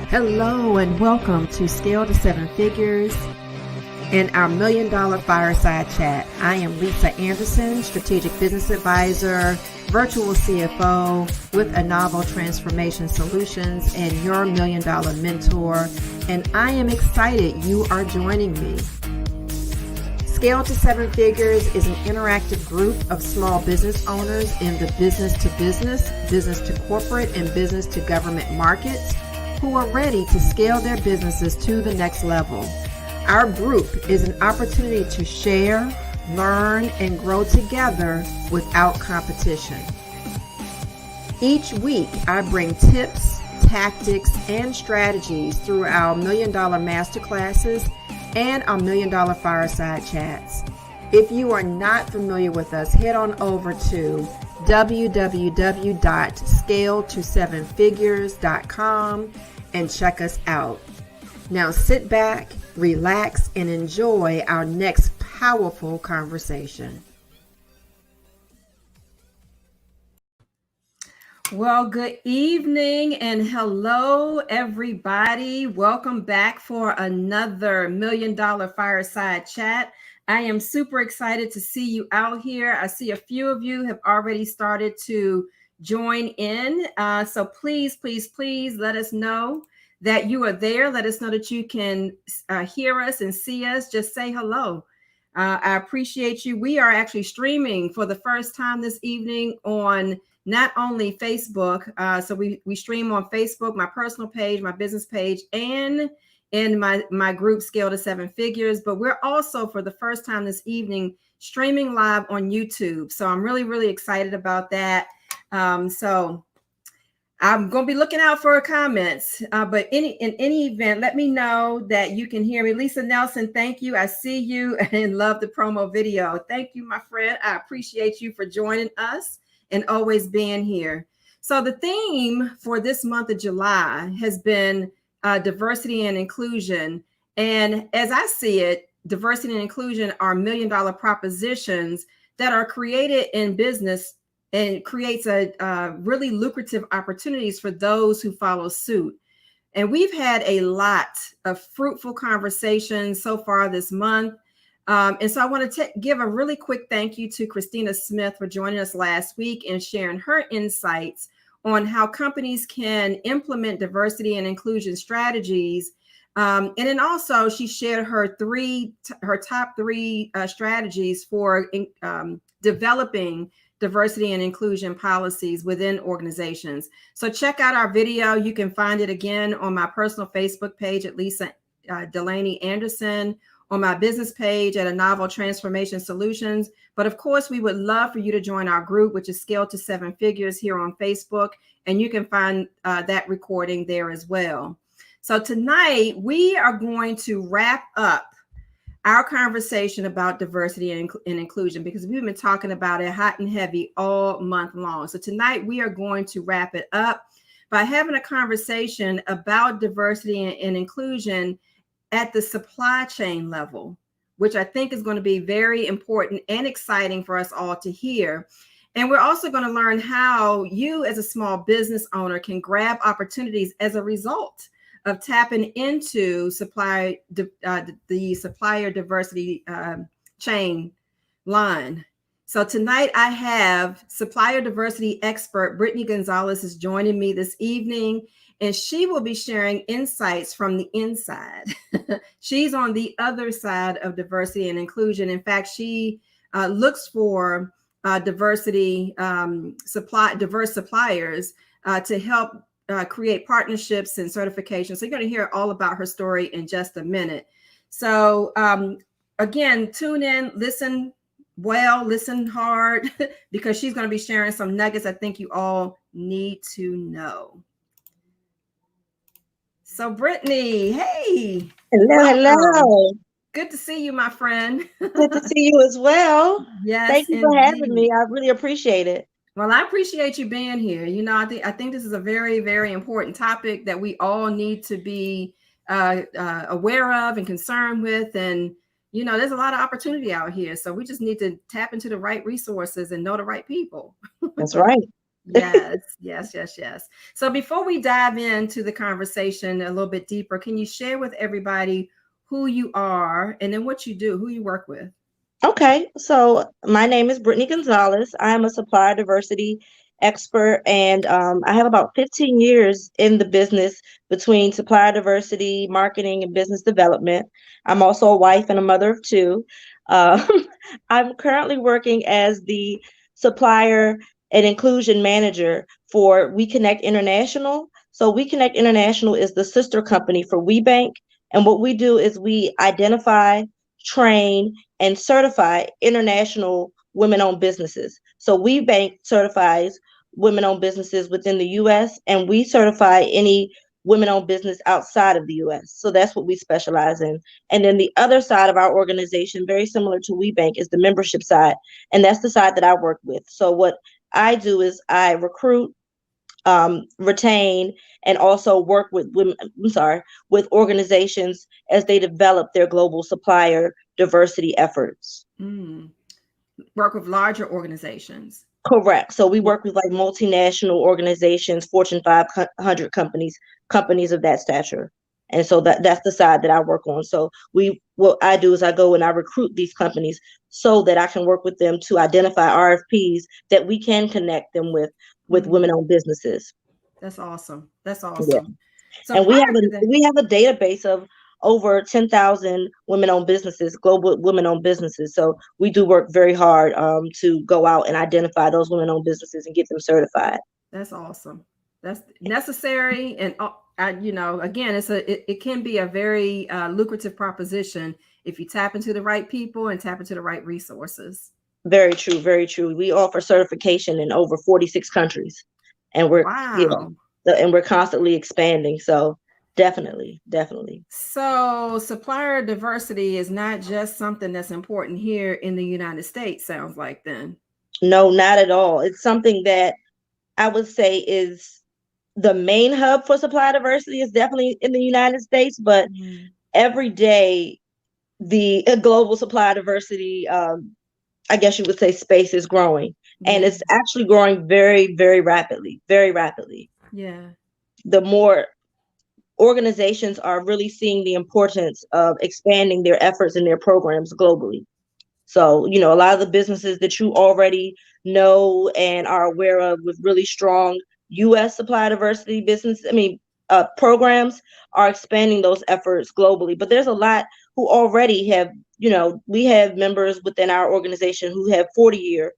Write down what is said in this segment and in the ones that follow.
Hello and welcome to Scale to Seven Figures and our $1 Million Fireside Chat. I am Lisa Anderson, Strategic Business Advisor, Virtual CFO with a Novel Transformation Solutions and your $1 Million Mentor. And I am excited you are joining me. Scale to Seven Figures is an interactive group of small business owners in the business to corporate, and business to government markets who are ready to scale their businesses to the next level. Our group is an opportunity to share, learn, and grow together without competition. Each week, I bring tips, tactics, and strategies through our $1 Million Masterclasses and our $1 Million Fireside Chats. If you are not familiar with us, head on over to www.scaletosevenfigures.com and check us out. Now sit back, relax, and enjoy our next powerful conversation. Well, good evening and hello, everybody. Welcome back for another $1 Million Fireside Chat. I am super excited to see you out here. I see a few of you have already started to join in. So please let us know that you are there. Let us know that you can hear us and see us. Just say hello. I appreciate you. We are actually streaming for the first time this evening on not only Facebook. So we stream on Facebook, my personal page, my business page, and in my group Scale to Seven Figures, but we're also for the first time this evening streaming live on YouTube. So I'm really excited about that. So I'm going to be looking out for comments, but in any event, let me know that you can hear me. Lisa Nelson, thank you. I see you and love the promo video. Thank you, my friend. I appreciate you for joining us and always being here. So the theme for this month of July has been diversity and inclusion. And as I see it, diversity and inclusion are $1 million propositions that are created in business and creates a really lucrative opportunities for those who follow suit. And we've had a lot of fruitful conversations so far this month. And so I want to give a really quick thank you to Christina Smith for joining us last week and sharing her insights on how companies can implement diversity and inclusion strategies. And then also she shared her top three strategies for developing diversity and inclusion policies within organizations. So check out our video. You can find it again on my personal Facebook page at Lisa Delaney Anderson, on my business page at A Novel Transformation Solutions. But of course, we would love for you to join our group, which is Scale to Seven Figures here on Facebook. And you can find that recording there as well. So tonight, we are going to wrap up our conversation about diversity and inclusion because we've been talking about it hot and heavy all month long. So tonight, we are going to wrap it up by having a conversation about diversity and inclusion at the supply chain level, which I think is going to be very important and exciting for us all to hear. And we're also going to learn how you as a small business owner can grab opportunities as a result of tapping into the supplier diversity chain line. So tonight I have supplier diversity expert Brittany Gonzalez is joining me this evening. And she will be sharing insights from the inside. She's on the other side of diversity and inclusion. In fact, she looks for diverse suppliers to help create partnerships and certifications. So you're going to hear all about her story in just a minute. So again, tune in, listen well, listen hard, because she's going to be sharing some nuggets I think you all need to know. So Brittany, hey. Hello. Good to see you, my friend. Good to see you as well. Yes. Thank you for having me. I really appreciate it. Well, I appreciate you being here. You know, I think this is a very, very important topic that we all need to be aware of and concerned with. And, you know, there's a lot of opportunity out here. So we just need to tap into the right resources and know the right people. That's right. Yes, yes, yes, yes. So before we dive into the conversation a little bit deeper, can you share with everybody who you are and then what you do, who you work with? Okay, so my name is Brittany Gonzalez. I'm a supplier diversity expert, and I have about 15 years in the business between supplier diversity, marketing, and business development. I'm also a wife and a mother of two. Um, I'm currently working as the supplier and inclusion manager for We Connect International. So We Connect International is the sister company for WeBank, and what we do is we identify, train, and certify international women-owned businesses. So WeBank certifies women-owned businesses within the U.S. and we certify any women-owned business outside of the U.S. So that's what we specialize in. And then the other side of our organization, very similar to WeBank, is the membership side, and that's the side that I work with. So what I do is I recruit, retain, and also work with women, with organizations as they develop their global supplier diversity efforts. Mm. Work with larger organizations. Correct. So we Yeah. work with like multinational organizations, Fortune 500 companies, companies of that stature. And so that's the side that I work on. So what I do is I go and I recruit these companies so that I can work with them to identify RFPs that we can connect them with Mm. women-owned businesses. That's awesome. That's Yeah. awesome. So And prior to that, we have a database of over 10,000 women-owned businesses, global women-owned businesses. So we do work very hard to go out and identify those women-owned businesses and get them certified. that's awesome. That's necessary. And, again, it can be a very lucrative proposition if you tap into the right people and tap into the right resources. Very true, very true. We offer certification in over 46 countries, and Wow. and we're constantly expanding. So definitely, definitely. So supplier diversity is not just something that's important here in the United States, sounds like then. No, not at all. It's something that I would say is the main hub for supply diversity is definitely in the United States, but Mhm. every day the global supply diversity, I guess you would say, space is growing, and Yeah. it's actually growing very, very rapidly, very rapidly. Yeah. The more organizations are really seeing the importance of expanding their efforts and their programs globally. So, a lot of the businesses that you already know and are aware of with really strong US supply diversity programs are expanding those efforts globally. But there's a lot who already have, we have members within our organization who have 40-year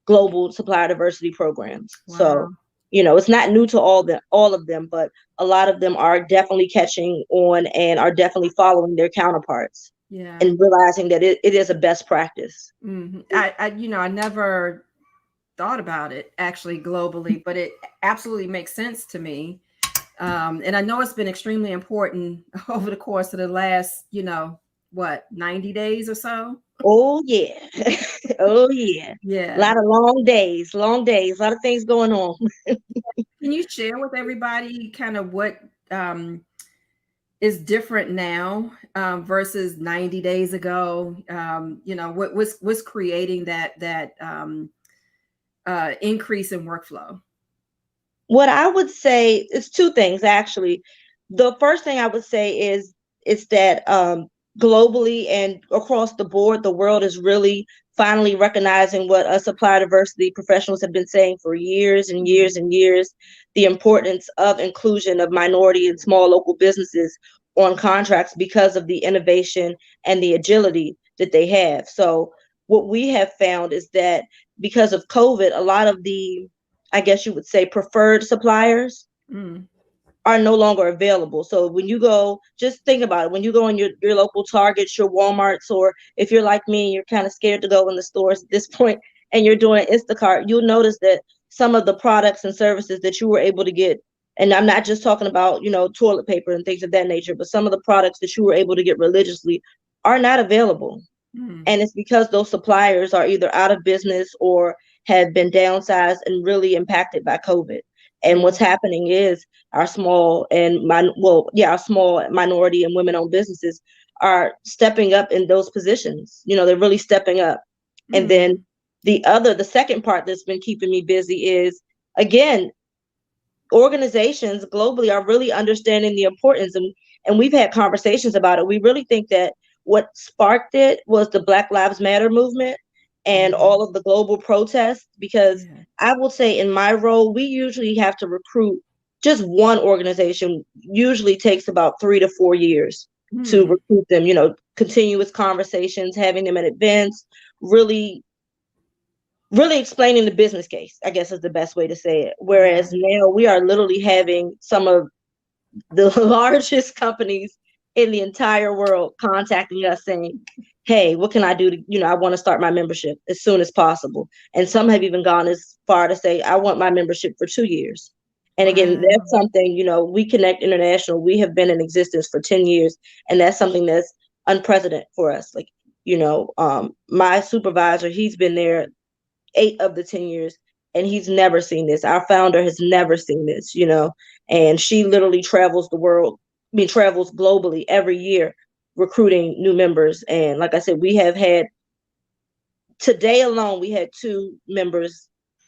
global supply diversity programs. So, Wow. it's not new to all of them, but a lot of them are definitely catching on and are definitely following their counterparts Yeah. and realizing that it is a best practice. I never thought about it actually globally, but it absolutely makes sense to me. And I know it's been extremely important over the course of the last, 90 days or so. Oh yeah. Oh yeah. A Yeah. lot of long days, a lot of things going on. Can you share with everybody kind of what is different now versus 90 days ago? What's creating that increase in workflow? What I would say is two things actually. The first thing I would say is that globally and across the board, the world is really finally recognizing what us supply diversity professionals have been saying for years and years and years, the importance of inclusion of minority and small local businesses on contracts because of the innovation and the agility that they have. So what we have found is that because of COVID, a lot of the, I guess you would say, preferred suppliers Mm. are no longer available. So when you go, just think about it. When you go in your local Targets, your Walmarts, or if you're like me and you're kind of scared to go in the stores at this point and you're doing Instacart, you'll notice that some of the products and services that you were able to get, and I'm not just talking about, toilet paper and things of that nature, but some of the products that you were able to get religiously are not available. Mm. And it's because those suppliers are either out of business or have been downsized and really impacted by COVID. And Yeah. what's happening is our small and our small minority and women-owned businesses are stepping up in those positions. They're really stepping up. And then Mm. the second part that's been keeping me busy is, again, organizations globally are really understanding the importance, and we've had conversations about it. We really think that what sparked it was the Black Lives Matter movement and all of the global protests, because Yeah. I will say in my role, we usually have to recruit just one organization, usually takes about 3 to 4 years to Hmm. recruit them, continuous conversations, having them at events, really really explaining the business case, I guess is the best way to say it. Yeah. Whereas now we are literally having some of the largest companies in the entire world contacting us saying, hey, what can I do to, I want to start my membership as soon as possible. And some have even gone as far to say, I want my membership for 2 years. And again, Wow. that's something, we Connect International, we have been in existence for 10 years. And that's something that's unprecedented for us. Like, my supervisor, he's been there 8 of the 10 years, and he's never seen this. Our founder has never seen this, and she literally travels the world, travels globally every year recruiting new members. And like I said, we have had today alone, we had two members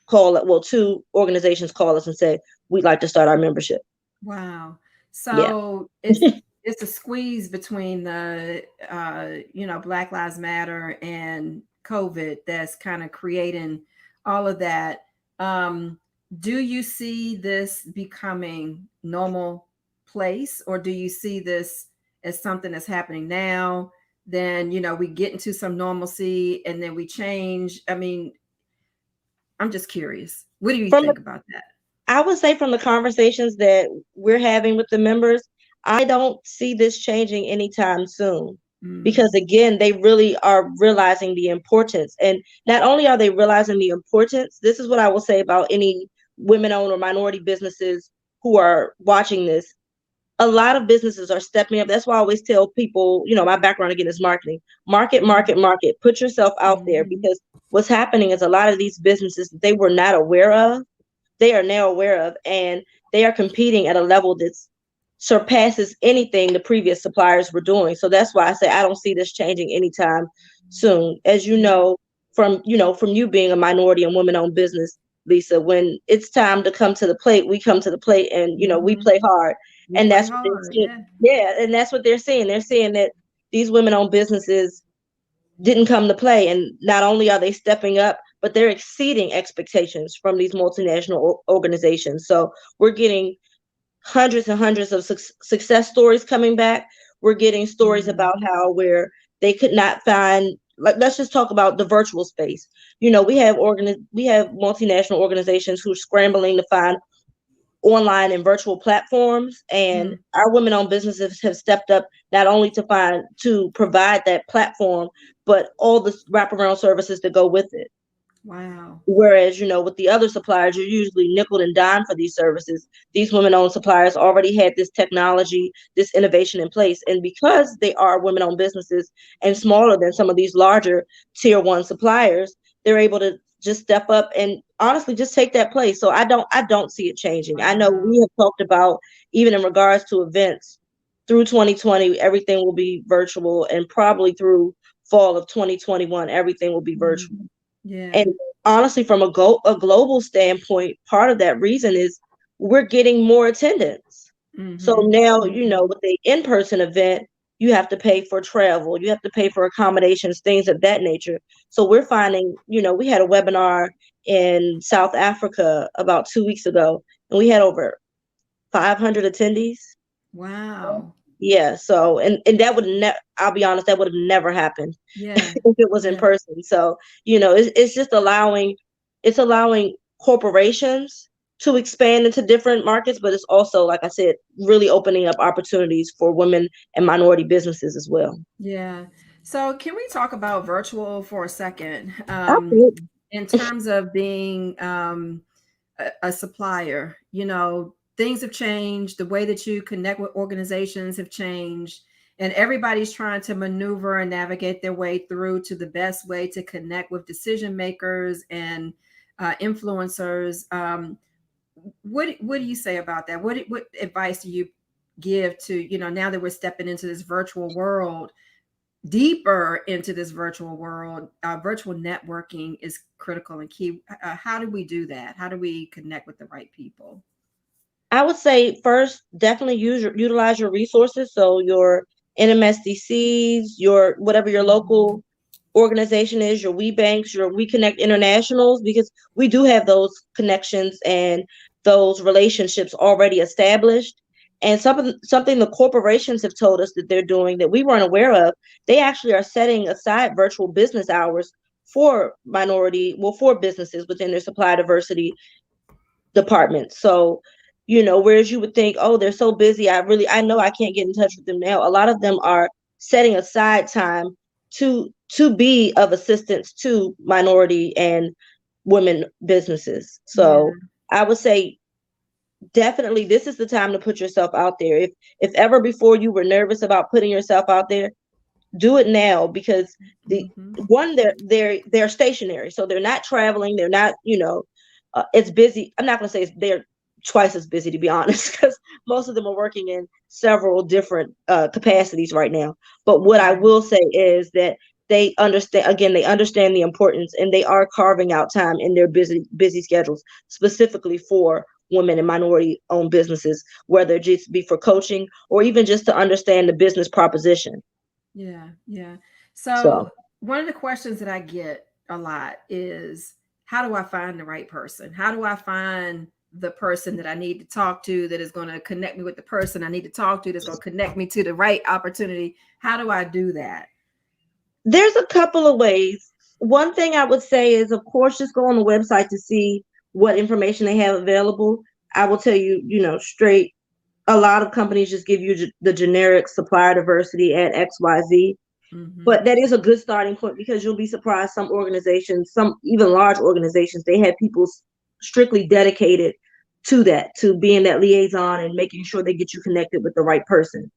two organizations call us and say, we'd like to start our membership. Wow. Yeah. So it's a squeeze between the Black Lives Matter and COVID that's kind of creating all of that. Um, do you see this becoming normal place, or do you see this as something that's happening now? Then we get into some normalcy and then we change. I mean, I'm just curious. What do you From the think about that? I would say from the conversations that we're having with the members, I don't see this changing anytime soon. Mm, Because again, they really are realizing the importance. And not only are they realizing the importance, this is what I will say about any women owned or minority businesses who are watching this. A lot of businesses are stepping up. That's why I always tell people, my background again is marketing. Market, mhm, market, market. Put yourself out there, mhm. because what's happening is a lot of these businesses that they were not aware of, they are now aware of, and they are competing at a level that surpasses anything the previous suppliers were doing. So that's why I say I don't see this changing anytime soon. As you Yeah. know, from you being a minority and woman owned business, Lisa, when it's time to come to the plate, we come to the plate, and we Mhm. play hard. We And play that's what they're hard, seeing. yeah. Yeah, and that's what they're seeing. They're seeing that these women owned businesses didn't come to play. And not only are they stepping up, but they're exceeding expectations from these multinational organizations. So we're getting hundreds and hundreds of success stories coming back. We're getting stories Mm, about how where they could not find, like, let's just talk about the virtual space. We have multinational organizations who are scrambling to find online and virtual platforms, and mm. our women-owned businesses have stepped up not only to provide that platform, but all the wraparound services that go with it. Wow. Whereas, with the other suppliers, you're usually nickel and dime for these services. These women-owned suppliers already had this technology, this innovation in place, and because they are women-owned businesses and smaller than some of these larger tier one suppliers, they're able to just step up and honestly just take that place. So I don't see it changing. I know Wow. we have talked about, even in regards to events, through 2020, everything will be virtual, and probably through fall of 2021, everything will be Mm. virtual. Yeah. And honestly, from a global standpoint, part of that reason is we're getting more attendance. So Mhm. now, Mhm. with the in-person event, you have to pay for travel, you have to pay for accommodations, things of that nature. So we're finding, we had a webinar in South Africa about 2 weeks ago, and we had over 500 attendees. Wow. Yeah, so and that would I'll be honest, that would have never happened Yeah. if it was in Yeah. person. So, it's just allowing corporations to expand into different markets, but it's also, like I said, really opening up opportunities for women and minority businesses as well. Yeah. So can we talk about virtual for a second? Absolutely. In terms of being a supplier, things have changed. The way that you connect with organizations have changed, and everybody's trying to maneuver and navigate their way through to the best way to connect with decision makers and influencers. What do you say about that? What advice do you give to now that we're stepping into this virtual world? deeper into this virtual world, virtual networking is critical and key. How do we do that? How do we connect with the right people? I would say first, definitely utilize your resources. So your NMSDCs, your whatever your Mhm. local organization is, your WeBanks, your We Connect Internationals, because we do have those connections and those relationships already established. And something the corporations have told us that they're doing that we weren't aware of, they actually are setting aside virtual business hours for for businesses within their supply diversity departments. So, whereas you would think, oh, they're so busy, I know I can't get in touch with them now. A lot of them are setting aside time to be of assistance to minority and women businesses. Yeah. So I would say definitely this is the time to put yourself out there. If ever before you were nervous about putting yourself out there, do it now, because the Hmm. one they're stationary, so they're not traveling, they're not, it's busy. I'm not going to say they're twice as busy, to be honest, because most of them are working in several different capacities right now. But what I Right. will say is that they understand the importance, and they are carving out time in their busy schedules specifically for women and minority owned businesses, whether it just be for coaching or even just to understand the business proposition. Yeah. Yeah. So So one of the questions that I get a lot is, how do I find the right person? How do I find the person that I need to talk to, that is going to connect me with the person I need to talk to, that's going to connect me to the right opportunity? How do I do that? there's a couple of ways. One thing I would say is, of course, just go on the website to see what information they have available. I will tell you, straight, a lot of companies just give you the generic supplier diversity at XYZ. Hmm. But that is a good starting point, because you'll be surprised, some organizations, some even large organizations, they have people strictly dedicated to that, to being that liaison and making sure they get you connected with the right person.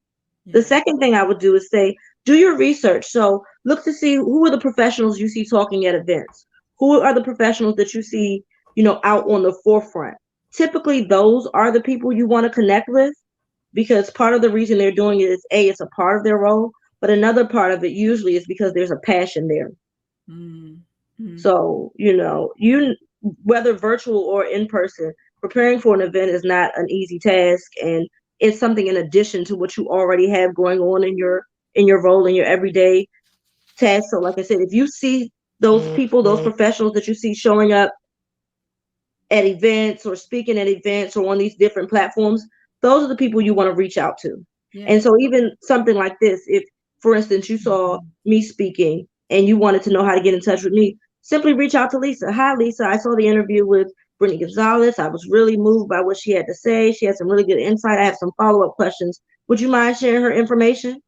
The Yeah. second thing I would do is say, do your research. So look to see who are the professionals you see talking at events. Who are the professionals that you see, out on the forefront? Typically, those are the people you want to connect with, because part of the reason they're doing it is A, it's a part of their role, but another part of it usually is because there's a passion there. Mm-hmm. So, whether virtual or in person, preparing for an event is not an easy task, and it's something in addition to what you already have going on in your role in your everyday task. So, like I said, if you see those people, those professionals that you see showing up at events or speaking at events or on these different platforms, those are the people you want to reach out to. Yeah. And so even something like this, if for instance you saw Mhm. me speaking and you wanted to know how to get in touch with me, simply reach out to Lisa. Hi Lisa, I saw the interview with Brittany Gonzalez. I was really moved by what she had to say. She had some really good insight. I have some follow-up questions. Would you mind sharing her information?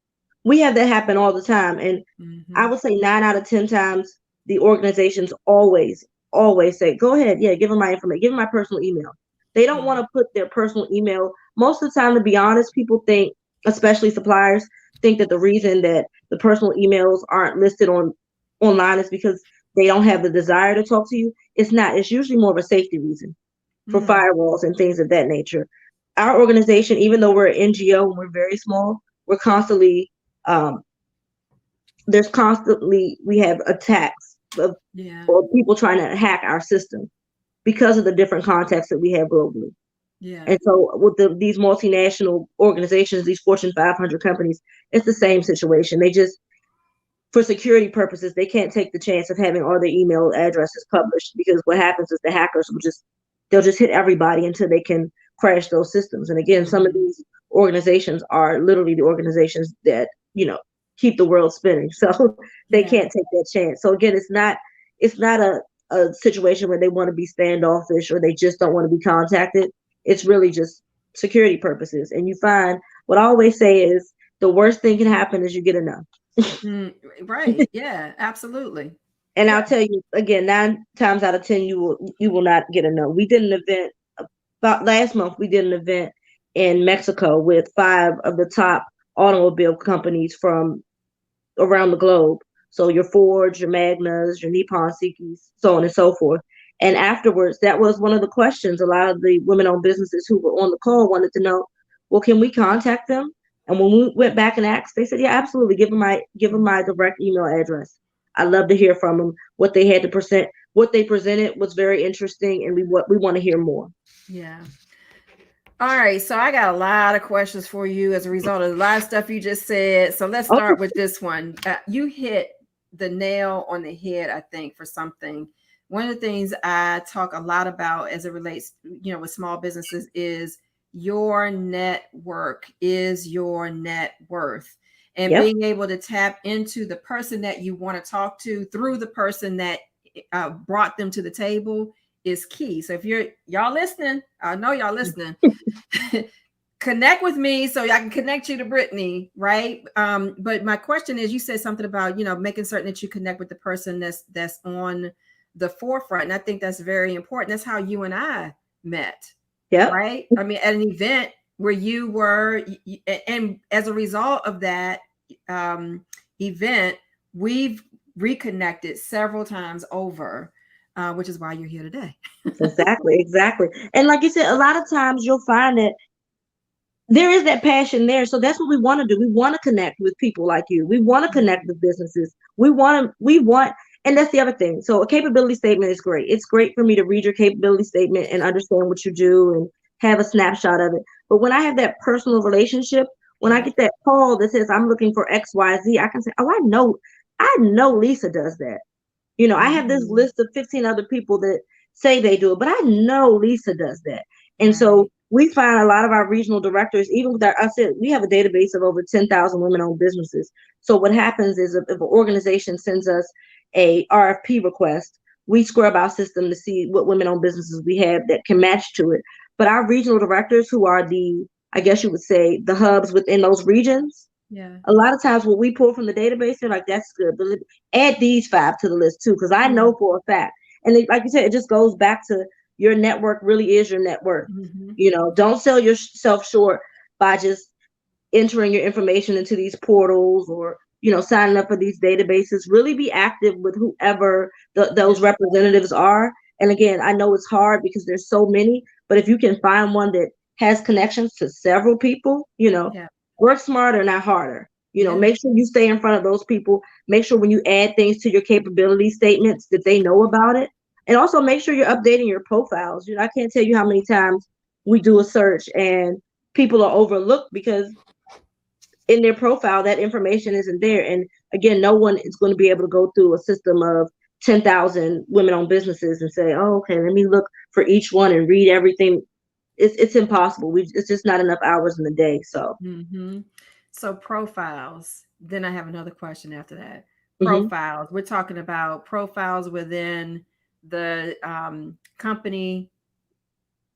We have that happen all the time. And I Mhm. would say 9 out of 10 times, the organizations always say, go ahead, yeah, give them my information, give them my personal email. They don't Yeah. want to put their personal email. Most of the time, to be honest, people think, especially suppliers, think that the reason that the personal emails aren't listed online is because they don't have the desire to talk to you. It's not. It's usually more of a safety reason for Mm. firewalls and things of that nature. Our organization, even though we're an NGO and we're very small, we're constantly um, we have attacks of Yeah. or people trying to hack our system because of the different contacts that we have globally. Yeah. And so with these multinational organizations, these Fortune 500 companies, it's the same situation. They just, for security purposes, they can't take the chance of having all their email addresses published, because what happens is the hackers they'll just hit everybody until they can crash those systems. And again, some of Mhm. these organizations are literally the organizations that, keep the world spinning. So they Yeah. can't take that chance. So again, it's not a situation where they want to be standoffish or they just don't want to be contacted. It's really just security purposes. And you find, what I always say is, the worst thing can happen is you get enough. Mm. Right. Yeah. Absolutely. And Yeah. I'll tell you again, 9 times out of 10, you will not get a no. We did an event about last month. We did an event in Mexico with 5 of the top automobile companies from around the globe. So your Fords, your Magnas, your Nippon Sikis, so on and so forth. And afterwards, that was one of the questions a lot of the women-owned businesses who were on the call wanted to know. Well, can we contact them? And when we went back and asked, they said, yeah, absolutely. Give them my direct email address. I love to hear from them. What they had to present, what they presented was very interesting, and we want to hear more. Yeah. All right, so I got a lot of questions for you as a result of a lot of stuff you just said. So let's Okay. start with this one. You hit the nail on the head, I think, for something. One of the things I talk a lot about as it relates, with small businesses is your network is your net worth. And Yep. being able to tap into the person that you want to talk to through the person that brought them to the table is key. So if y'all listening, I know y'all listening. Connect with me so I can connect you to Brittany, right? But my question is, you said something about making certain that you connect with the person that's on the forefront, and I think that's very important. That's how you and I met, Yep. right? I mean, at an event where you were, and as a result of that event, we've reconnected several times over, which is why you're here today. Exactly. And like you said, a lot of times you'll find that there is that passion there. So that's what we want to do. We want to connect with people like you. We want to connect with businesses. And that's the other thing. So a capability statement is great. It's great for me to read your capability statement and understand what you do and have a snapshot of it. But when I have that personal relationship, when I Yeah. get that call that says I'm looking for XYZ, I can say, oh, I know Lisa does that. I have this Mhm. list of 15 other people that say they do it, but I know Lisa does that. And so Right. we find a lot of our regional directors, even with I said, we have a database of over 10,000 women-owned businesses. So what happens is if an organization sends us a RFP request, we scrub our system to see what women-owned businesses we have that can match to it. But our regional directors, who are I guess you would say, the hubs within those regions, Yeah. a lot of times what we pull from the database, they're like, that's good, but add these 5 to the list too, because I Yeah. know for a fact. And like you said, it just goes back to your network really is your net worth. Mhm. Don't sell yourself short by just entering your information into these portals or signing up for these databases. Really be active with whoever Yeah. those representatives are. And again, I know it's hard because there's so many, but if you can find one that has connections to several people, Yeah. work smarter, not harder. Yeah. Make sure you stay in front of those people. Make sure when you add things to your capability statements that they know about it. And also make sure you're updating your profiles. I can't tell you how many times we do a search and people are overlooked because in their profile that information isn't there. And again, no one is going to be able to go through a system of 10,000 women-owned businesses and say, oh, okay, let me look for each one and read everything. It's impossible. It's just not enough hours in the day. So Mhm. So profiles. Then I have another question after that. mhm. Profiles. We're talking about profiles within the company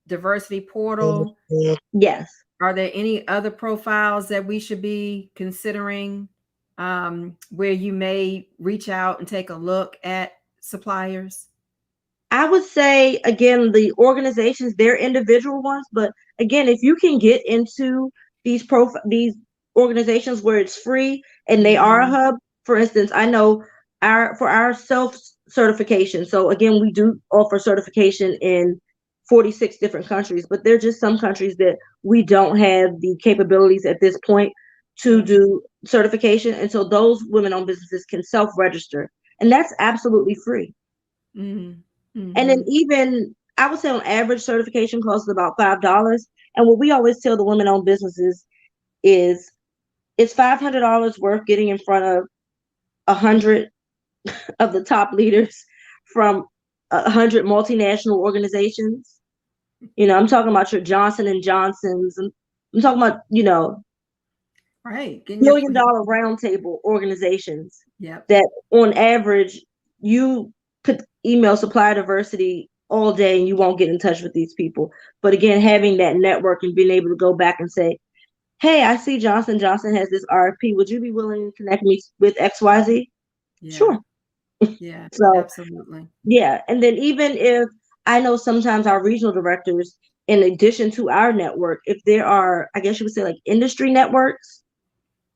diversity portal. Yes. Are there any other profiles that we should be considering, where you may reach out and take a look at suppliers? I would say again, the organizations, they're individual ones, but again, if you can get into these organizations where it's free and they are a Mhm. hub, for instance, I know our self certification. So again, we do offer certification in 46 different countries, but there are just some countries that we don't have the capabilities at this point to Sure. do certification, and so those women-owned businesses can self-register, and that's absolutely free. Mhm. And then Mhm. even I would say on average certification costs about $5. And what we always tell the women owned businesses is it's $500 worth getting in front of 100 of the top leaders from 100 multinational organizations. I'm talking about your Johnson and Johnsons. I'm talking about, Right. Getting your $1 billion roundtable organizations Yep. that on average you could email supplier diversity all day and you won't get in touch with these people. But again, having that network and being able to go back and say, hey, I see Johnson has this RFP. Would you be willing to connect me with XYZ? Yeah. Sure. Yeah. So Absolutely. yeah. And then even if I know sometimes our regional directors, in addition to our network, if there are, I guess you would say like industry networks,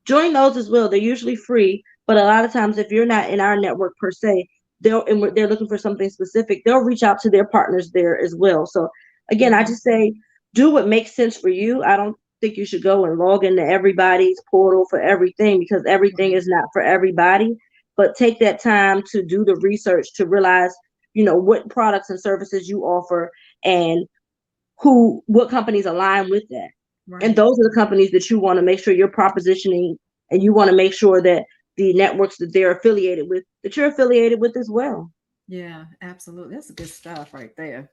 join those as well. They're usually free, but a lot of times if you're not in our network per se, they're looking for something specific, they'll reach out to their partners there as well. So again, I Mhm. just say do what makes sense for you. I don't think you should go and log into everybody's portal for everything, because everything Right. is not for everybody. But take that time to do the research to realize, what products and services you offer, and what companies align with that. And Right. those are the companies that you want to make sure you're propositioning, and you want to make sure that the networks that they're affiliated with, that you're affiliated with as well. Yeah, absolutely. That's good stuff right there.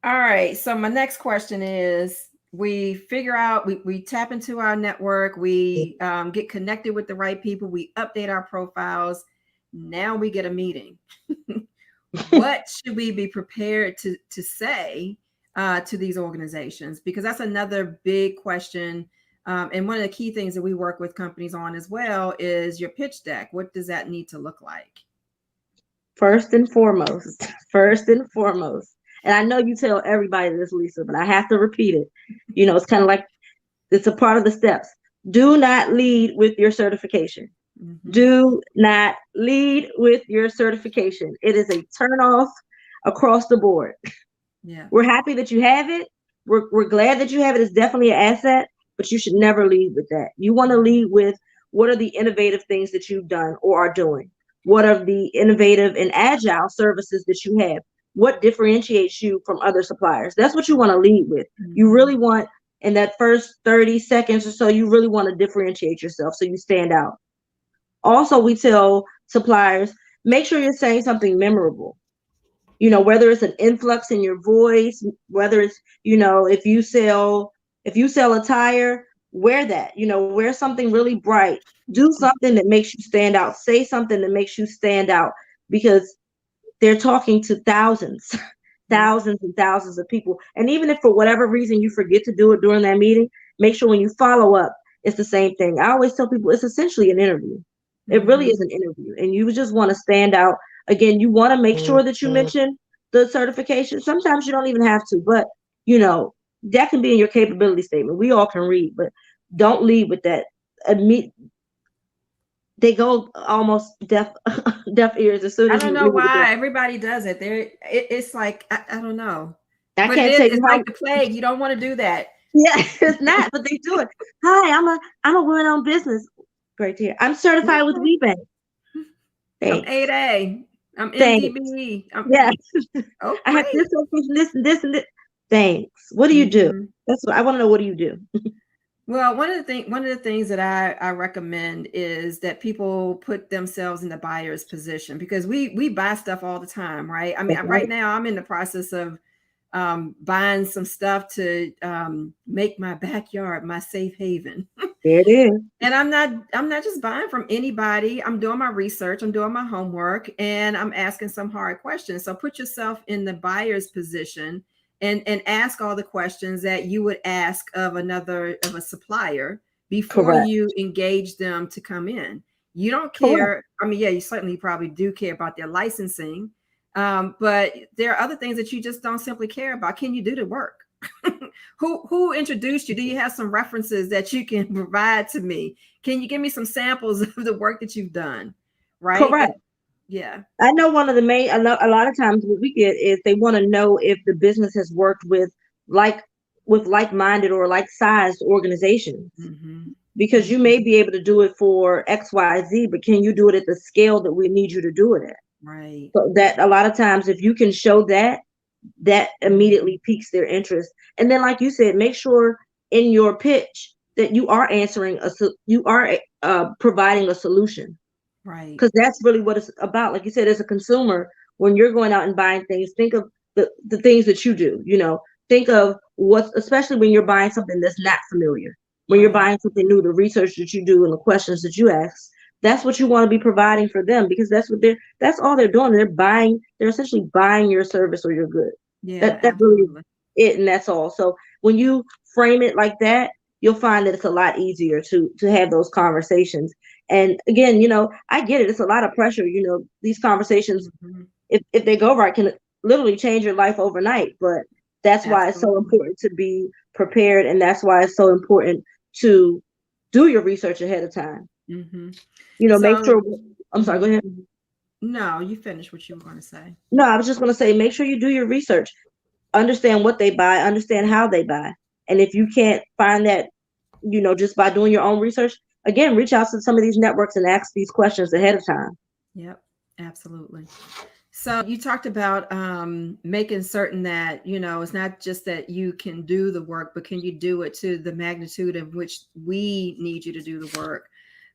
All right. So my next question is, we figure out, we tap into our network, we get connected with the right people, we update our profiles. Now we get a meeting. What should we be prepared to say to these organizations? Because that's another big question. And one of the key things that we work with companies on as well is your pitch deck. What does that need to look like? First and foremost, first and foremost, and I know you tell everybody this, Lisa, but I have to repeat it. It's kind of like, it's a part of the steps. Do not lead with your certification. Mm-hmm. Do not lead with your certification. It is a turn off across the board. Yeah. We're happy that you have it. We're glad that you have it. It's definitely an asset, but you should never lead with that. You want to lead with, what are the innovative things that you've done or are doing? What are the innovative and agile services that you have? What differentiates you from other suppliers? That's what you want to lead with. You Mm-hmm. really want, in that first 30 seconds or so, you really want to differentiate yourself so you stand out. Also, we tell suppliers, make sure you're saying something memorable. Whether it's an influx in your voice, whether it's, if you sell a tire, wear that, wear something really bright. Do something that makes you stand out. Say something that makes you stand out, because they're talking to thousands, Yeah. thousands and thousands of people. And even if for whatever reason you forget to do it during that meeting, make sure when you follow up, it's the same thing. I always tell people, it's essentially an interview. It really Mm-hmm. is an interview, and you just want to stand out. Again, you want to make sure that you mention the certification. Sometimes you don't even have to, but that can be in your capability statement. We all can read, but don't lead with that. They go almost deaf deaf ears as soon I as don't you know leave with that. why everybody does it. It's like, I don't know, I but it can't is. tell you It's how. like the plague. You don't want to do that. Yeah, it's not, but they do it. Hi, I'm a woman-owned business. Great to hear. I'm certified with Okay. WeBank. I'm Thanks. 8A. I'm Thanks. MDB. Yeah. Oh, I have great. this certification, this and this and this. Thanks. What do you do? Hmm. That's what I want to know. What do you do? Well, one of the things that I recommend is that people put themselves in the buyer's position, because we buy stuff all the time, right? I mean, That's right right. now I'm in the process of buying some stuff to make my backyard my safe haven. There it is. And I'm not just buying from anybody. I'm doing my research, I'm doing my homework, and I'm asking some hard questions. So put yourself in the buyer's position and ask all the questions that you would ask of a supplier before Correct. you engage them to come in. You don't Correct. care. I mean, yeah, you certainly probably do care about their licensing, but there are other things that you just don't simply care about. Can you do the work? Who introduced you? Do you have some references that you can provide to me? Can you give me some samples of the work that you've done? Right. Correct. Yeah. I know one of the main, a lot of times what we get is they want to know if the business has worked like with like-minded or like-sized organizations, Hmm. because you may be able to do it for XYZ, but can you do it at the scale that we need you to do it at? Right. So that a lot of times, if you can show that, that Hmm. immediately piques their interest. And then, like you said, make sure in your pitch that you are providing a solution, Right. because that's really what it's about. Like you said, as a consumer, when you're going out and buying things, think of the things that you do. Think of what's, especially when you're buying something that's not familiar, when you're Right. buying something new, the research that you do and the questions that you ask. That's what you want to be providing for them, because that's all they're doing. They're essentially buying your service or your good. Yeah, That really is absolutely. it, and that's all. So when you frame it like that, you'll find that it's a lot easier to have those conversations. And again, I get it. It's a lot of pressure. These conversations, Hmm. if they go right, can literally change your life overnight. But that's why it's so Absolutely. important to be prepared, and that's why it's so important to do your research ahead of time. Hmm. Make So, sure. I'm sorry. Go mhm. ahead. No, you finish what you were going to say. No, I was just going to say, make sure you do your research. Understand what they buy. Understand how they buy. And if you can't find that just by doing your own research. Again, reach out to some of these networks and ask these questions ahead of time. Yep, absolutely. So you talked about making certain that, it's not just that you can do the work, but can you do it to the magnitude of which we need you to do the work?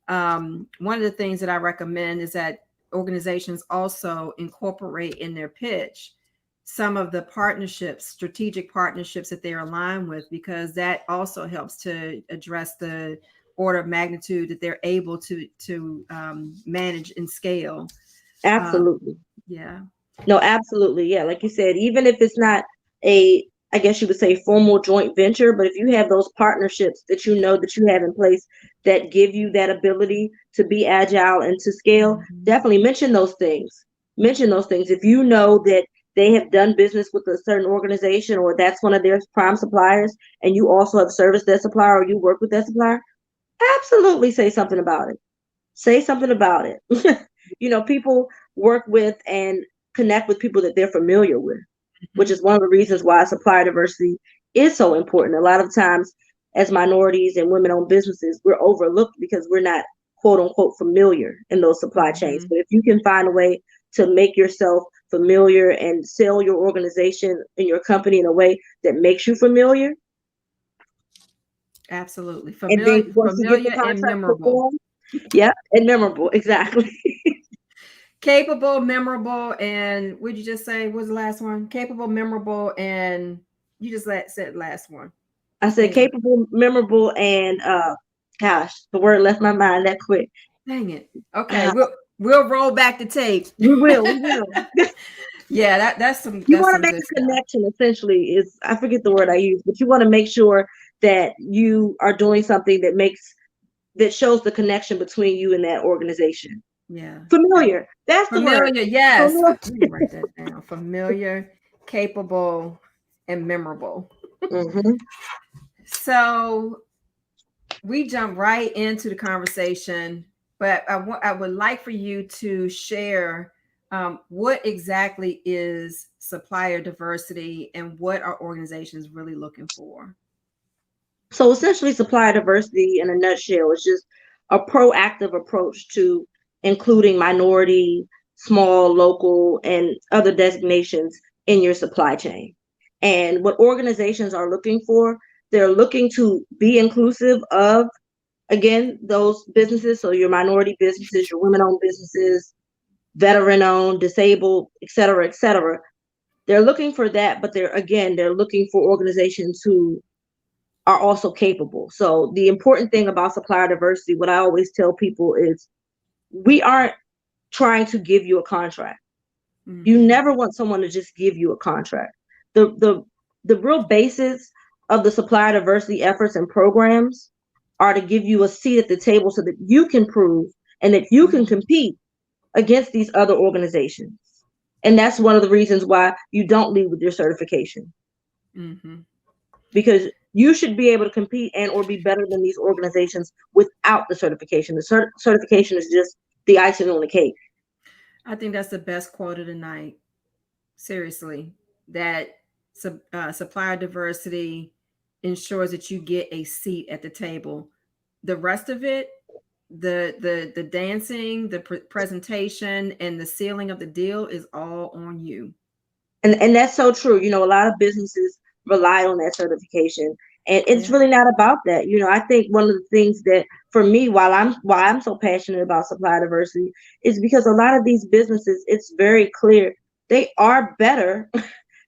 One of the things that I recommend is that organizations also incorporate in their pitch some of the partnerships, strategic partnerships that they're aligned with, because that also helps to address the order of magnitude that they're able to manage and scale. Absolutely. Yeah. No, absolutely. Yeah. Like you said, even if it's not a, I guess you would say, formal joint venture, but if you have those partnerships that that you have in place that give you that ability to be agile and to scale, definitely mention those things. Mention those things. If you know that they have done business with a certain organization or that's one of their prime suppliers and you also have serviced that supplier or you work with that supplier, absolutely say something about it. Say something about it. People work with and connect with people that they're familiar with, which is one of the reasons why supplier diversity is so important. A lot of times, as minorities and women-owned businesses, we're overlooked because we're not quote unquote familiar in those supply chains. But if you can find a way to make yourself familiar and sell your organization and your company in a way that makes you familiar, Absolutely. and then Familiar, once you get the familiar and contract memorable. performed, yeah, and memorable, exactly. Capable, memorable, and would you just say what was the last one? Capable, memorable, and you just said last one. I said capable, memorable, and gosh, the word left my mind that quick. Dang it. Okay, we'll roll back the tape. We will. Yeah, that's some. You That's want to some make good a stuff. connection. Essentially, is I forget the word I use, but you want to make sure that you are doing something that shows the connection between you and that organization. Yeah. Familiar. That's the word. Familiar. Yes. Familiar. Let me write that down. Familiar, capable, and memorable. Mm-hmm. So we jump right into the conversation, but I would like for you to share what exactly is supplier diversity and what are organizations really looking for? So essentially, supplier diversity in a nutshell is just a proactive approach to including minority, small, local, and other designations in your supply chain. And what organizations are looking for, they're looking to be inclusive of, again, those businesses. So your minority businesses, your women-owned businesses, veteran-owned, disabled, et cetera, et cetera. They're looking for that, but they're looking for organizations who are also capable. So the important thing about supplier diversity, what I always tell people is we aren't trying to give you a contract. You never want someone to just give you a contract. The real basis of the supplier diversity efforts and programs are to give you a seat at the table so that you can prove and that you can compete against these other organizations. And that's one of the reasons why you don't leave with your certification. Because you should be able to compete and or be better than these organizations without the certification. The certification is just the icing on the cake. I think that's the best quote of the night. Seriously, that supplier diversity ensures that you get a seat at the table. The rest of it, the dancing, the presentation, and the sealing of the deal is all on you. And that's so true. A lot of businesses rely on that certification. And it's really not about that. I think one of the things that for me, why I'm so passionate about supply diversity is because a lot of these businesses, it's very clear they are better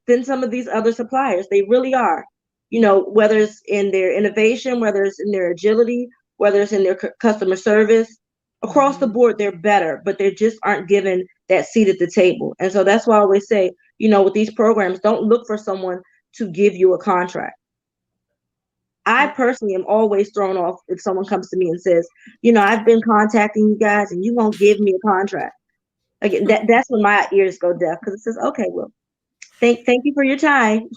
than some of these other suppliers. They really are. Whether it's in their innovation, whether it's in their agility, whether it's in their customer service, across the board, they're better, but they just aren't given that seat at the table. And so that's why I always say, with these programs, don't look for someone to give you a contract. I personally am always thrown off if someone comes to me and says, I've been contacting you guys and you won't give me a contract. Again, that's when my ears go deaf because it says, okay, well, thank you for your time.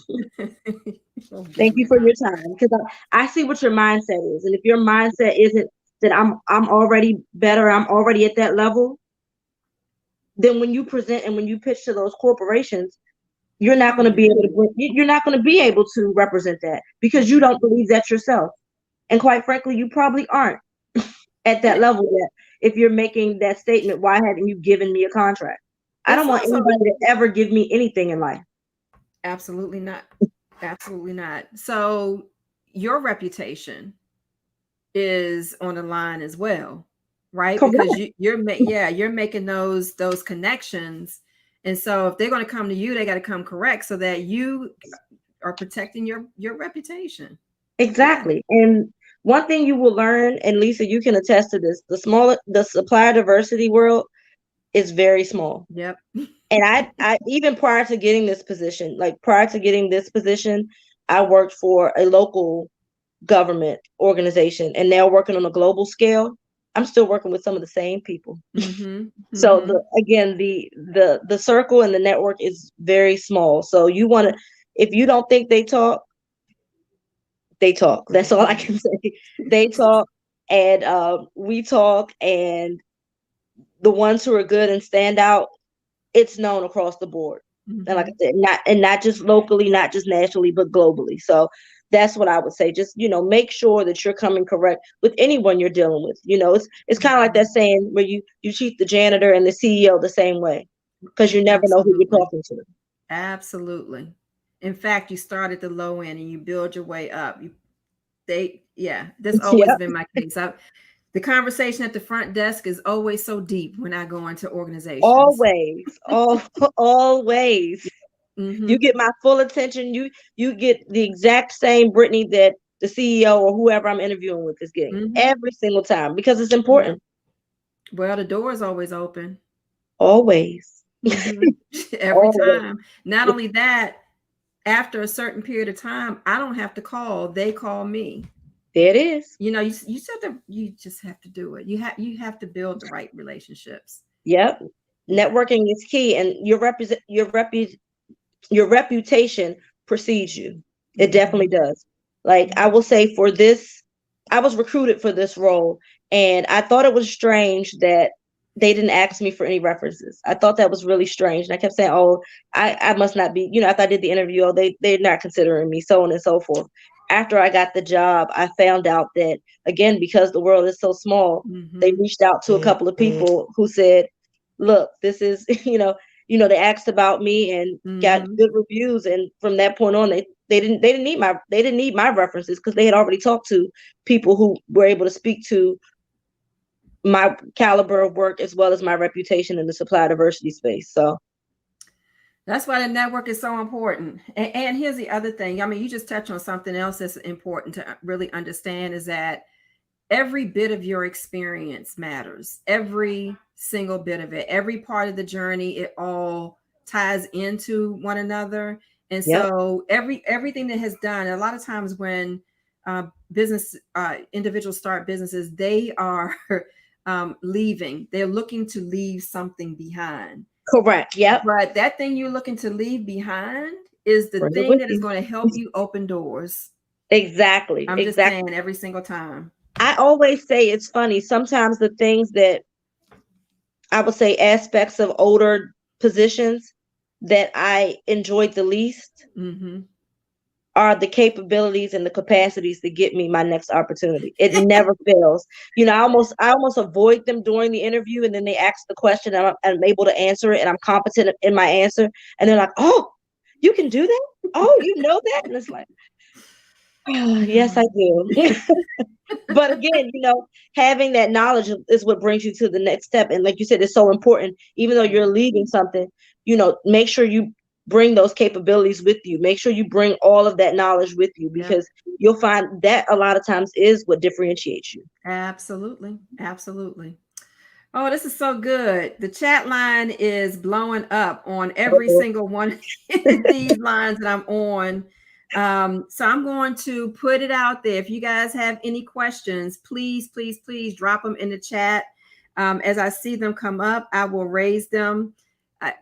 Thank you for your time. Because I see what your mindset is. And if your mindset isn't that I'm already better, I'm already at that level, then when you present and when you pitch to those corporations, you're not going to be able to represent that because you don't believe that yourself. And quite frankly, you probably aren't at that level yet. If you're making that statement, why haven't you given me a contract? I It's don't want also anybody to ever give me anything in life. absolutely not. Absolutely not. So your reputation is on the line as well, right? Because Correct. you're making those connections. And so if they're going to come to you, they got to come correct so that you are protecting your reputation. Yeah. Exactly. And one thing you will learn, and Lisa, you can attest to this, the supplier diversity world is very small. Yep. And I even prior to getting this position, I worked for a local government organization, and now working on a global scale. I'm still working with some of the same people. Mm-hmm. So Mm-hmm. the circle and the network is very small. So you want to, if you don't think they talk, they talk. That's all I can say. They talk, and we talk, and the ones who are good and stand out, it's known across the board. And like I Mm-hmm. said, not just locally, not just nationally, but globally. So that's what I would say. Just, make sure that you're coming correct with anyone you're dealing with. It's kind of like that saying where you treat the janitor and the CEO the same way, because you never know who you're Absolutely. talking to. Absolutely. In fact, you start at the low end and you build your way up. Yeah, that's always Yeah, been my case. The conversation at the front desk is always so deep when I go into organizations. always, always. You Mm-hmm. get my full attention. You get the exact same Brittany that the CEO or whoever I'm interviewing with is getting Mm-hmm. every single time, because it's Yeah. important. Well, the door is always open. Always. Mm-hmm. Every Always. time. Not only that, after a certain period of time, I don't have to call; they call me. There it is. You just have to do it. You have to build the right relationships. Yep. Yeah. Networking is key, and your reputation precedes you. It definitely Mm-hmm. does. Like, I will say, for this, I was recruited for this role, and I thought it was strange that they didn't ask me for any references. I thought that was really strange. And I kept saying, oh, I must not be, after I did the interview, oh, they're not considering me, so on and so forth. After I got the job, I found out that, again, because the world is so small, they Mm-hmm. reached out to a couple of people who said, look, this is, they asked about me and got Mm-hmm. good reviews, and from that point on, they didn't need my references, because they had already talked to people who were able to speak to my caliber of work as well as my reputation in the supply diversity space. So That's why the network is so important. And here's the other thing. I mean, you just touched on something else that's important to really understand is that every bit of your experience matters. Every single bit of it, every part of the journey, it all ties into one another. And yep, so everything that has done, a lot of times when business individuals start businesses, they are leaving. They're looking to leave something behind. correct, yep. But that thing you're looking to leave behind is the Bring it thing with that is you. going to help you open doors. Exactly, I'm just exactly. saying every single time. I always say, it's funny, sometimes the things that, I would say, aspects of older positions that I enjoyed the least Mm-hmm. are the capabilities and the capacities to get me my next opportunity. It never fails. I almost avoid them during the interview, and then they ask the question, and I'm able to answer it, and I'm competent in my answer, and they're like, "Oh, you can do that? Oh, you know that?" And it's like, oh, yes, I do. But again, having that knowledge is what brings you to the next step. And like you said, it's so important. Even though you're leaving something, make sure you bring those capabilities with you. Make sure you bring all of that knowledge with you, Yep. because you'll find that a lot of times is what differentiates you. Absolutely. Absolutely. Oh, this is so good. The chat line is blowing up on every Uh-oh. single one of these lines that I'm on. So I'm going to put it out there. If you guys have any questions, please, please, please drop them in the chat. As I see them come up, I will raise them.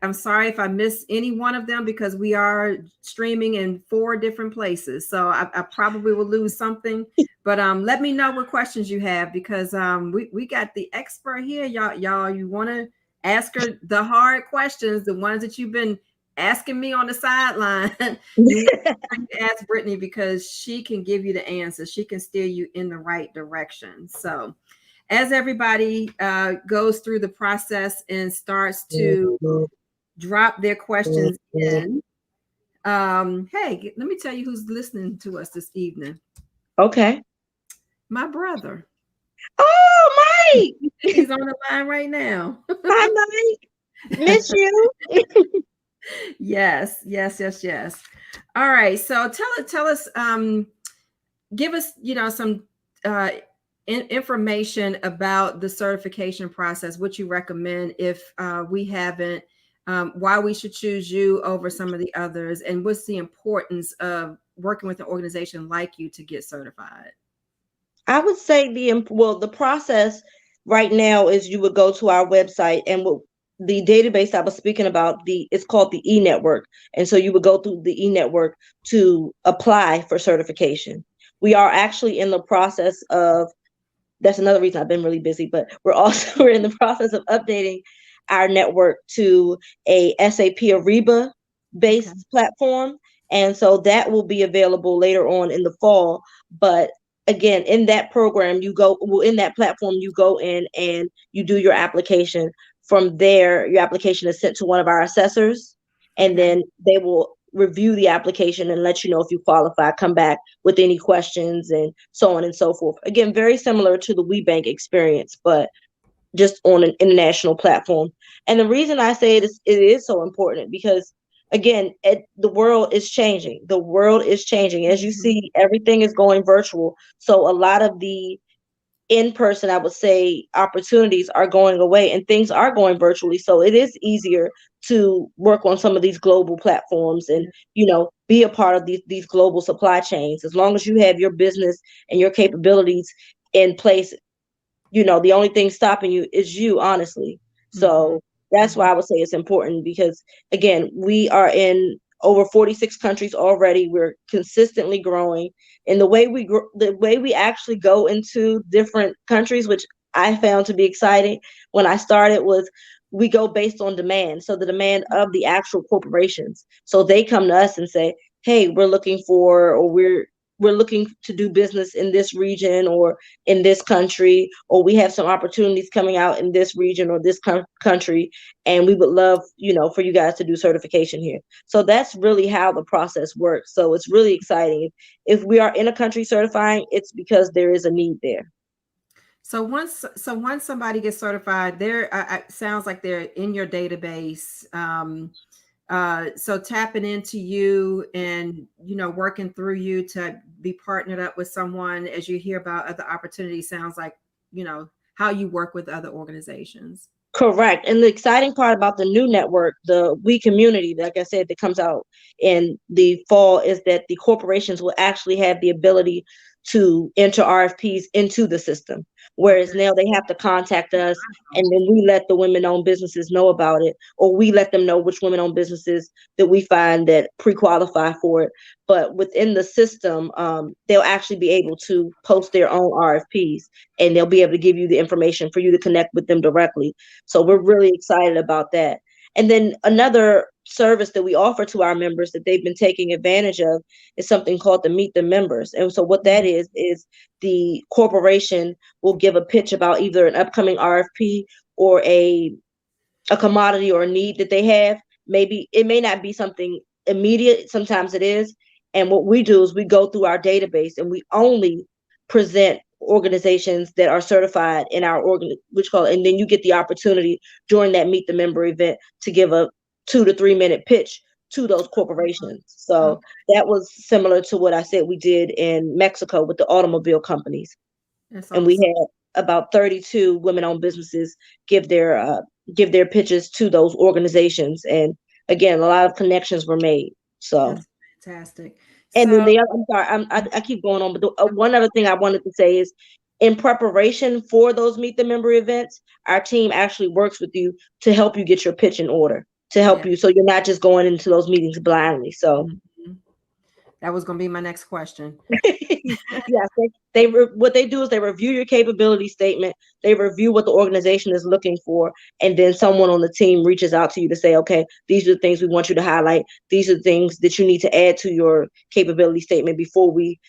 I'm sorry if I miss any one of them because we are streaming in 4 different places. So I probably will lose something. But let me know what questions you have because we got the expert here. Y'all, you want to ask her the hard questions, the ones that you've been asking me on the sideline, you want to ask Brittany because she can give you the answers. She can steer you in the right direction. So, as everybody goes through the process and starts to drop their questions in, hey, let me tell you who's listening to us this evening. Okay. My brother. Oh, Mike! He's on the line right now. Hi, Mike. Miss you. Yes, yes, yes, yes. All right. So tell us, give us, some information about the certification process, what you recommend if we haven't, why we should choose you over some of the others, and what's the importance of working with an organization like you to get certified. I would say the process right now is you would go to our website, and the database I was speaking about, it's called the e-network. And so you would go through the e-network to apply for certification. We are actually in the process of, that's another reason I've been really busy, but we're in the process of updating our network to a SAP Ariba based platform. And so that will be available later on in the fall. But again, in that program, in that platform, you go in and you do your application. From there, your application is sent to one of our assessors, and then they will review the application and let you know if you qualify, come back with any questions, and so on and so forth. Again, very similar to the WeBank experience, but just on an international platform. And the reason I say it is so important because, again, the world is changing. The world is changing. As you see, everything is going virtual. So a lot of the in-person, I would say, opportunities are going away and things are going virtually. So it is easier to work on some of these global platforms and, be a part of these global supply chains. As long as you have your business and your capabilities in place, the only thing stopping you is you, honestly. So that's why I would say it's important because, again, we are in over 46 countries already. We're consistently growing. And the way we actually go into different countries, which I found to be exciting when I started, was we go based on demand. So the demand of the actual corporations. So they come to us and say, hey, we're looking to do business in this region or in this country, or we have some opportunities coming out in this region or this country, and we would love, for you guys to do certification here. So that's really how the process works. So it's really exciting. If we are in a country certifying, it's because there is a need there. So once somebody gets certified, sounds like they're in your database. So tapping into you and, working through you to be partnered up with someone as you hear about other opportunities sounds like, how you work with other organizations. Correct. And the exciting part about the new network, the We Community, like I said, that comes out in the fall, is that the corporations will actually have the ability to enter RFPs into the system. Whereas now they have to contact us, and then we let the women-owned businesses know about it, or we let them know which women-owned businesses that we find that pre-qualify for it. But within the system, they'll actually be able to post their own RFPs, and they'll be able to give you the information for you to connect with them directly. So we're really excited about that. And then another service that we offer to our members that they've been taking advantage of is something called the Meet the Members. And so what that is the corporation will give a pitch about either an upcoming RFP or a commodity or a need that they have. Maybe it may not be something immediate. Sometimes it is. And what we do is we go through our database and we only present organizations that are certified in our and then you get the opportunity during that Meet the Member event to give a 2 to 3 minute pitch to those corporations. So that was similar to what I said we did in Mexico with the automobile companies. That's awesome. And we had about 32 women-owned businesses give their pitches to those organizations, and again, a lot of connections were made. So that's fantastic. And then I'm sorry, I keep going on, but one other thing I wanted to say is, in preparation for those Meet the Member events, our team actually works with you to help you get your pitch in order, to help you, so you're not just going into those meetings blindly. So That was going to be my next question. Yes, what they do is they review your capability statement, they review what the organization is looking for, and then someone on the team reaches out to you to say, okay, these are the things we want you to highlight. These are the things that you need to add to your capability statement before we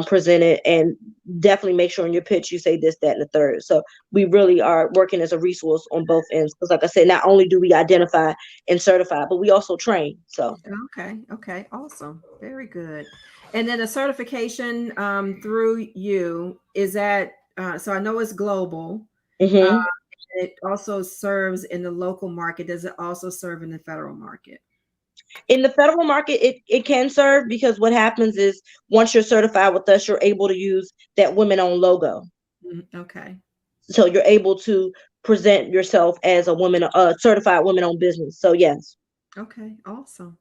present it, and definitely make sure in your pitch you say this, that, and the third. So we really are working as a resource on both ends, because like I said, not only do we identify and certify, but we also train. So Okay. Okay. Awesome. Very good. And then a certification through you is that, so I know it's global. Uh, mhm. it also serves in the local market. Does it also serve in the federal market? In the federal market, it can serve, because what happens is once you're certified with us, you're able to use that women owned logo. Okay. So you're able to present yourself as a certified women owned business. So yes. Okay. Awesome.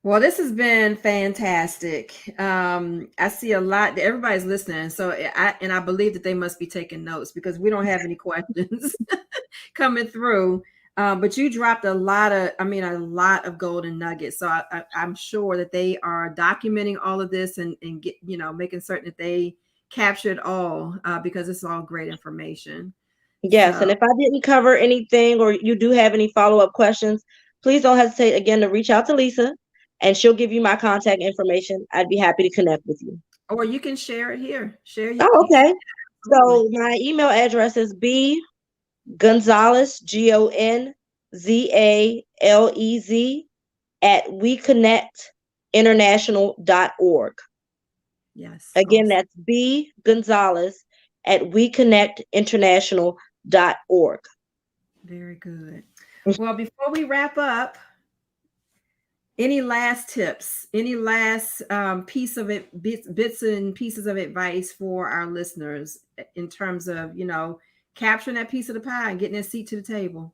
Well, this has been fantastic. I see a lot. Everybody's listening, so I believe that they must be taking notes because we don't have any questions coming through. But you dropped a lot of golden nuggets. So I'm sure that they are documenting all of this and get, making certain that they capture it all because it's all great information. Yes. So, And if I didn't cover anything, or you do have any follow-up questions, please don't hesitate again to reach out to Lisa, and she'll give you my contact information. I'd be happy to connect with you. or you can share it here. Oh, You can okay. absolutely. So my email address is B Gonzalez, Gonzalez at weconnectinternational.org. Yes. Again, Awesome. that's B Gonzalez at weconnectinternational.org. Very good. Well, before we wrap up, any last tips? Any last piece of it, bits and pieces of advice for our listeners in terms of capturing that piece of the pie and getting a seat to the table?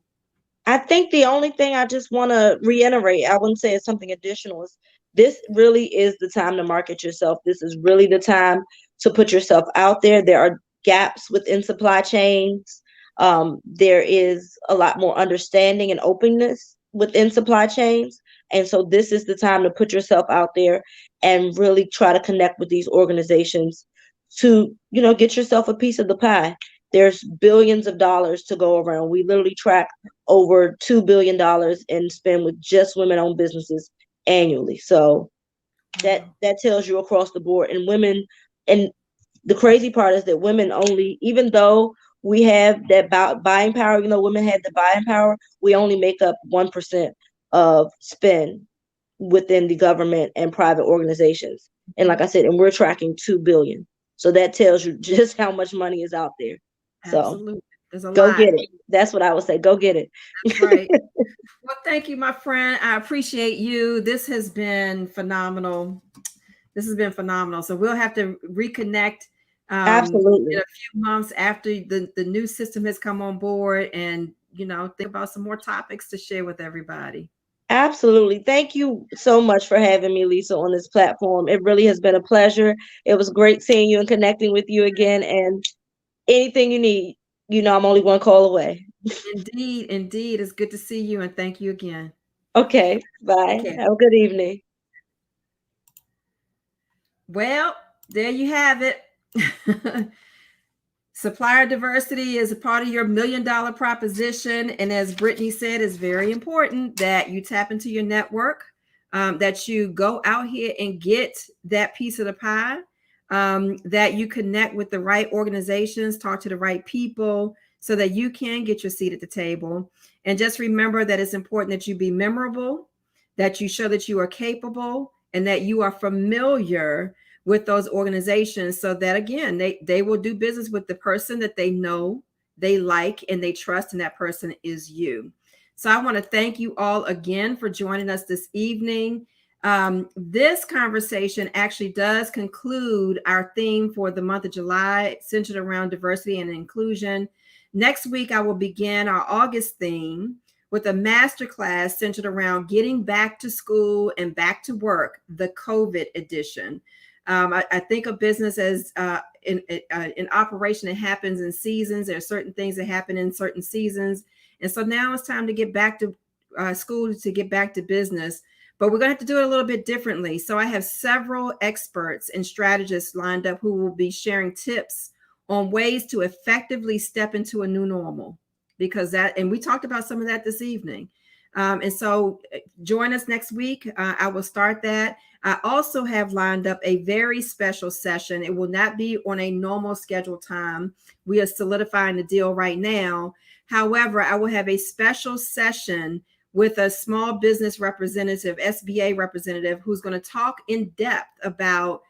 I think the only thing I just want to reiterate, I wouldn't say it's something additional, is this really is the time to market yourself. This is really the time to put yourself out there. There are gaps within supply chains. There is a lot more understanding and openness within supply chains. And so this is the time to put yourself out there and really try to connect with these organizations to, get yourself a piece of the pie. There's billions of dollars to go around. We literally track over $2 billion in spend with just women-owned businesses annually. So Wow. that tells you across the board. And women, and the crazy part is that women only, even though we have that buying power, women have the buying power, we only make up 1% of spend within the government and private organizations. And like I said, and we're tracking 2 billion. So that tells you just how much money is out there. So Absolutely. There's a go lot. get it. That's what I would say. Go get it. That's right. Well, thank you, my friend. I appreciate you. This has been phenomenal. This has been phenomenal. So we'll have to reconnect in Absolutely. a few months after the new system has come on board and, think about some more topics to share with everybody. Absolutely. Thank you so much for having me, Lisa, on this platform. It really has been a pleasure. It was great seeing you and connecting with you again. And anything you need, I'm only one call away. Indeed, indeed. It's good to see you and thank you again. Okay. Take Bye. care. Have a good evening. Well, there you have it. Supplier diversity is a part of your $1 million proposition. And as Brittany said, it's very important that you tap into your network, that you go out here and get that piece of the pie, that you connect with the right organizations, talk to the right people so that you can get your seat at the table. And just remember that it's important that you be memorable, that you show that you are capable, and that you are familiar with those organizations so that again they will do business with the person that they know, they like, and they trust, and that person is you. So I want to thank you all again for joining us this evening. This conversation actually does conclude our theme for the month of July, centered around diversity and inclusion. Next week I will begin our August theme with a masterclass centered around getting back to school and back to work, the COVID edition. I think of business as in operation. It happens in seasons. There are certain things that happen in certain seasons. And so now it's time to get back to school, to get back to business. but we're going to have to do it a little bit differently. So I have several experts and strategists lined up who will be sharing tips on ways to effectively step into a new normal, because and we talked about some of that this evening. And so join us next week. I will start that. I also have lined up a very special session. It will not be on a normal scheduled time. We are solidifying the deal right now. However, I will have a special session with a small business representative, SBA representative, who's going to talk in depth about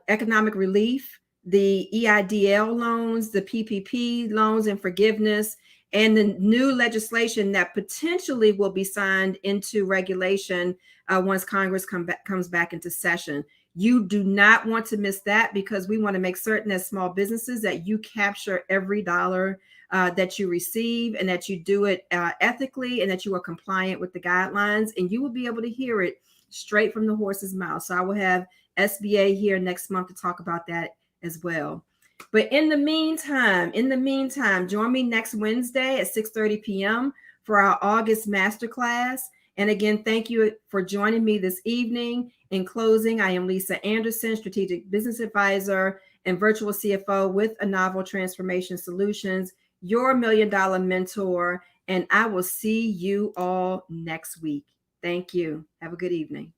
economic relief, the EIDL loans, the PPP loans and forgiveness, and the new legislation that potentially will be signed into regulation once Congress comes back into session. You do not want to miss that, because we want to make certain as small businesses that you capture every dollar that you receive, and that you do it ethically, and that you are compliant with the guidelines, and you will be able to hear it straight from the horse's mouth. So I will have SBA here next month to talk about that as well. But in the meantime, join me next Wednesday at 6:30 p.m. for our August masterclass. And again, thank you for joining me this evening. In closing, I am Lisa Anderson, Strategic Business Advisor and Virtual CFO with Novel Transformation Solutions, your $1 Million mentor. And I will see you all next week. Thank you. Have a good evening.